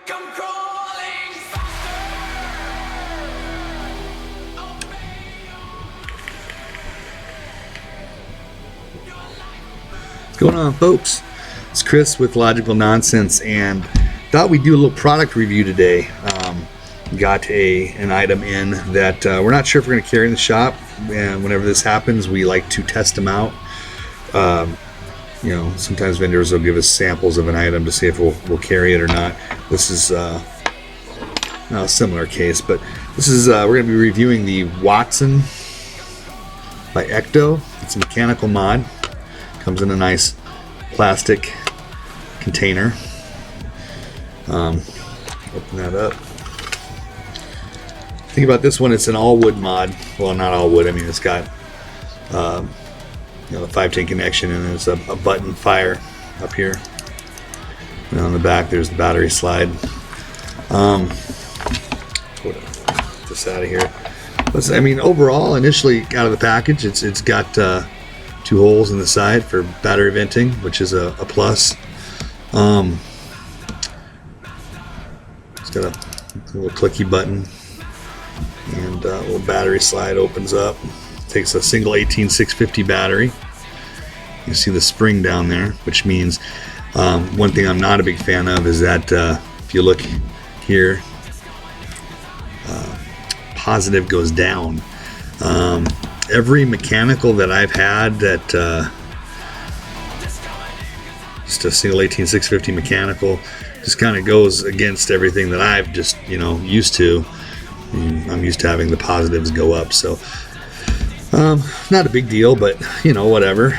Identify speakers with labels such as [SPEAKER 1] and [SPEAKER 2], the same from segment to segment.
[SPEAKER 1] Come crawling faster.
[SPEAKER 2] What's going on, folks? It's Chris with Logical Nonsense, and thought we'd do a little product review today. Got an item in that we're not sure if we're going to carry in the shop, and whenever this happens, we like to test them out. Sometimes vendors will give us samples of an item to see if we'll carry it or not. This is not a similar case, but this is we're going to be reviewing the Watson by Ecto. It's a mechanical mod. Comes in a nice plastic container. Open that up. Think about this one, it's an all wood mod. Well, not all wood, I mean it's got the 510 connection, and there's a button fire up here. And on the back there's the battery slide. Put this out of here. But, I mean, overall, initially out of the package, it's got 2 holes in the side for battery venting, which is a plus. It's got a little clicky button, and a little battery slide opens up. Takes a single 18650 battery. You see the spring down there, which means one thing I'm not a big fan of is that if you look here, positive goes down. Every mechanical that I've had that just a single 18650 mechanical just kind of goes against everything that I've just used to. I'm used to having the positives go up, so not a big deal, but whatever.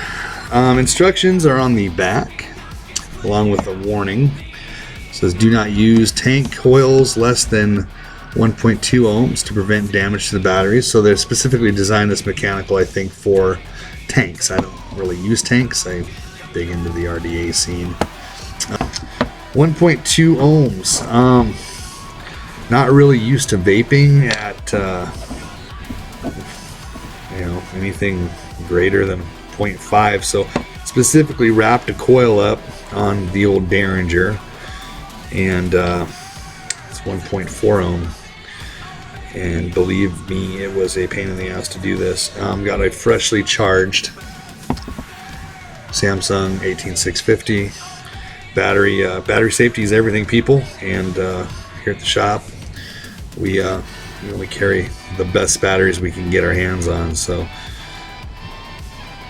[SPEAKER 2] Instructions are on the back along with a warning. It says do not use tank coils less than 1.2 ohms to prevent damage to the batteries. So they're specifically designed this mechanical, I think, for tanks. I don't really use tanks. I dig into the RDA scene. 1.2 ohms. Not really used to vaping at anything greater than 0.5. So specifically wrapped a coil up on the old Derringer, and it's 1.4 ohm. And believe me, it was a pain in the ass to do this. Got a freshly charged Samsung 18650 battery. Battery safety is everything, people. And here at the shop, we carry the best batteries we can get our hands on. So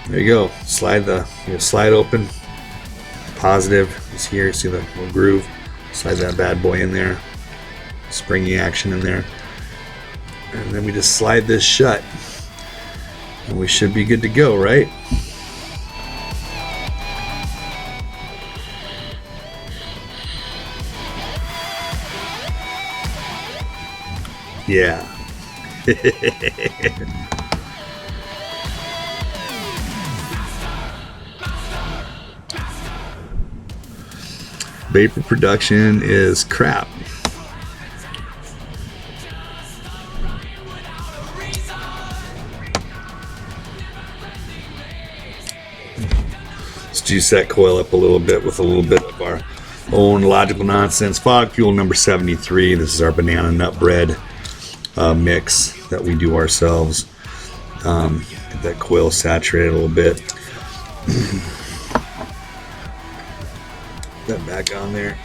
[SPEAKER 2] there you go. Slide open. Positive is here. See the little groove. Slide that bad boy in there. Springy action in there. And then we just slide this shut, and we should be good to go, right? Yeah. Vapor production is crap. Let's juice that coil up a little bit with a little bit of our own Logical Nonsense Fog Fuel number 73. This is our banana nut bread mix that we do ourselves. Get that coil saturated a little bit. Put that back on there.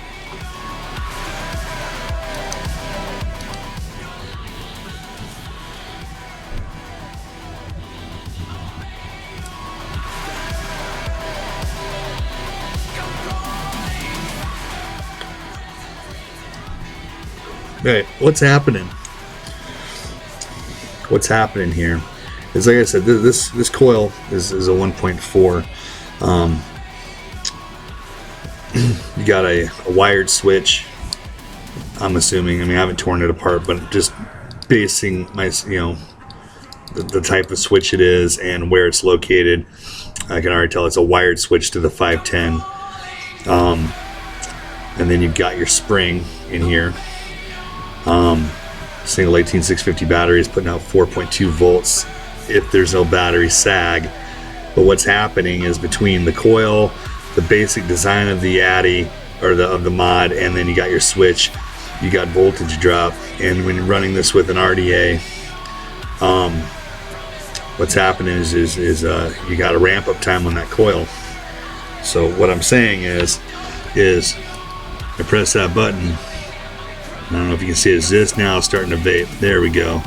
[SPEAKER 2] Right, what's happening? What's happening here is, like I said, this coil is a 1.4. You got a wired switch. I'm assuming. I mean, I haven't torn it apart, but just basing my the type of switch it is and where it's located, I can already tell it's a wired switch to the 510. And then you've got your spring in here. Single 18650 battery is putting out 4.2 volts if there's no battery sag. But what's happening is between the coil, the basic design of the Addy, or of the mod, and then you got your switch, you got voltage drop, and when you're running this with an RDA, what's happening is you got a ramp up time on that coil. So what I'm saying is I press that button. I don't know if you can see it. Is this now starting to vape? There we go.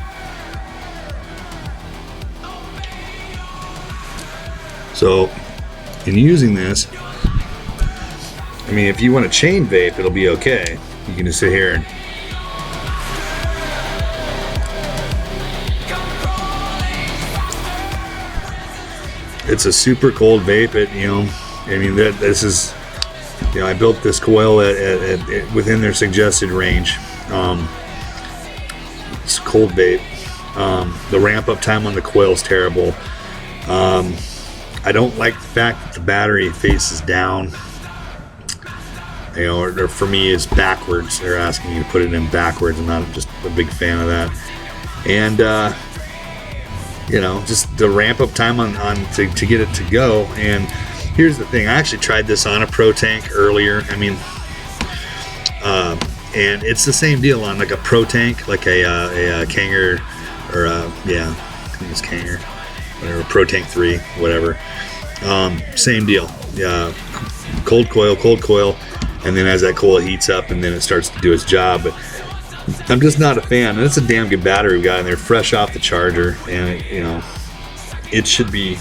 [SPEAKER 2] So in using this, I mean, if you want to chain vape, it'll be okay. You can just sit here and it's a super cold vape. I mean, this is, I built this coil at within their suggested range. It's cold vape. The ramp up time on the coil is terrible. I don't like the fact that the battery faces down. Or for me, it's backwards. They're asking you to put it in backwards. I'm not just a big fan of that. And just the ramp up time on to get it to go. And here's the thing: I actually tried this on a Pro Tank earlier. I mean, and it's the same deal on like a Pro Tank, like a Kanger, or I think it's Kanger, whatever, Pro Tank 3, whatever. Same deal. Cold coil, and then as that coil heats up, and then it starts to do its job. But I'm just not a fan. And it's a damn good battery we got in there, fresh off the charger, and it should be.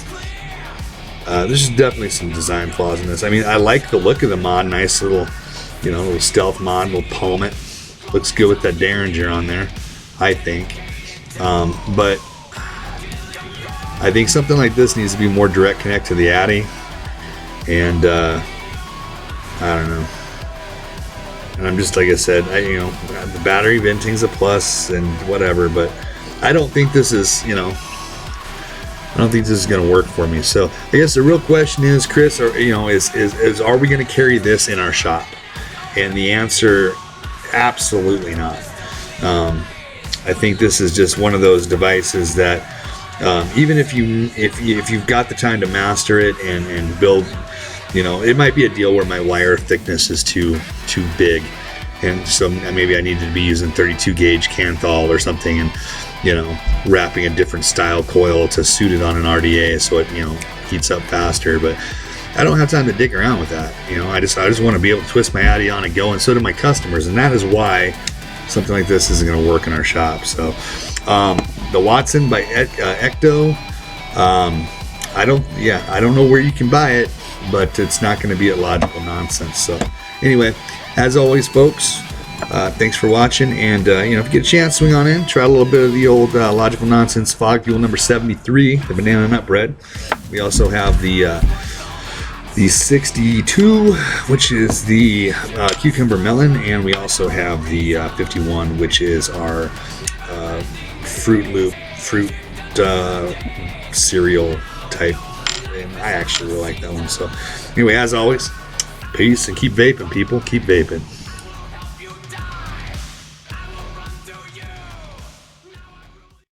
[SPEAKER 2] There's definitely some design flaws in this. I mean, I like the look of the mod. Nice little, little stealth mod. We'll palm it. Looks good with that Derringer on there, I think. But I think something like this needs to be more direct connect to the Addy. And I don't know. And I'm just, like I said, the battery venting's a plus and whatever, but I don't think this is, I don't think this is going to work for me. So I guess the real question is, Chris, are we going to carry this in our shop? And the answer, absolutely not. I think this is just one of those devices that even if you've got the time to master it and build, it might be a deal where my wire thickness is too big, and so maybe I need to be using 32 gauge Canthal or something, and wrapping a different style coil to suit it on an RDA so it heats up faster. But I don't have time to dig around with that. I just want to be able to twist my Addy on and go, and so do my customers, and that is why something like this isn't going to work in our shop. So the Watson by Ecto, I don't know where you can buy it, but it's not going to be at Logical Nonsense. So anyway, as always, folks, thanks for watching, and if you get a chance, swing on in, try a little bit of the old Logical Nonsense Fog Fuel number 73, the banana nut bread. We also have the 62, which is the cucumber melon, and we also have the 51, which is our Fruit Loop fruit cereal type. And I actually really like that one. So anyway, as always, peace, and keep vaping, people. Keep vaping.